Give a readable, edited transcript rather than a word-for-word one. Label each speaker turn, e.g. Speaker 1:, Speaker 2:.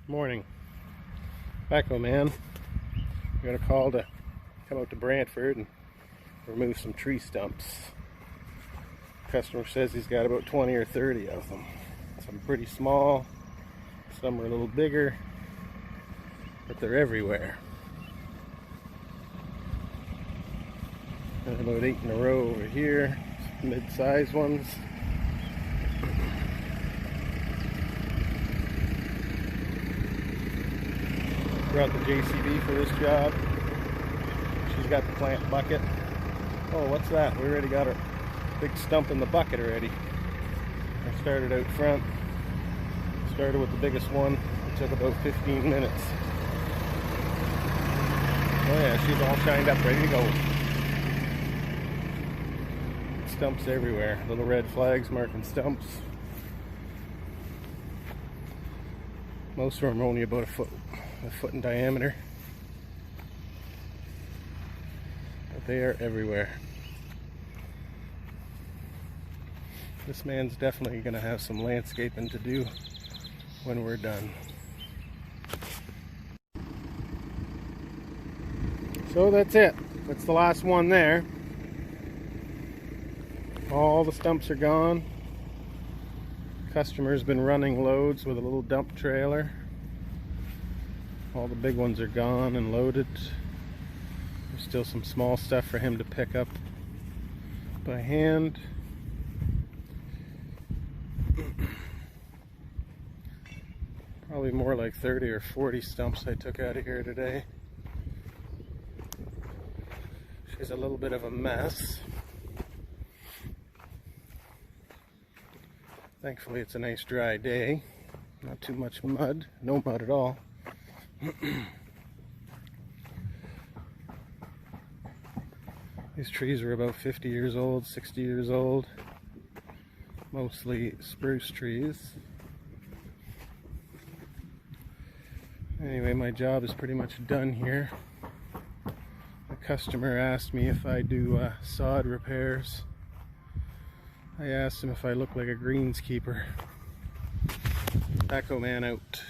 Speaker 1: Morning. Backhoe man. We got a call to come out to Brantford and remove some tree stumps. Customer says he's got about 20 or 30 of them. Some pretty small, some are a little bigger, but they're everywhere. And about 8 in a row over here, mid-sized ones. Brought the JCB for this job. She's got the plant bucket. Oh, what's that? We already got a big stump in the bucket already. I started out front. Started with the biggest one. It took about 15 minutes. Oh yeah, she's all shined up, ready to go. Stumps everywhere. Little red flags marking stumps. Most of them are only about a foot in diameter. But they are everywhere. This man's definitely going to have some landscaping to do when we're done. So that's it. That's the last one there. All the stumps are gone. Customer's been running loads with a little dump trailer. All the big ones are gone and loaded. There's still some small stuff for him to pick up by hand. Probably more like 30 or 40 stumps I took out of here today. She's a little bit of a mess. Thankfully it's a nice dry day. Not too much mud. No mud at all. These trees are about 50 years old, 60 years old. Mostly spruce trees. Anyway, my job is pretty much done here. The customer asked me if I do sod repairs. I asked him if I look like a greenskeeper. Backhoe man out.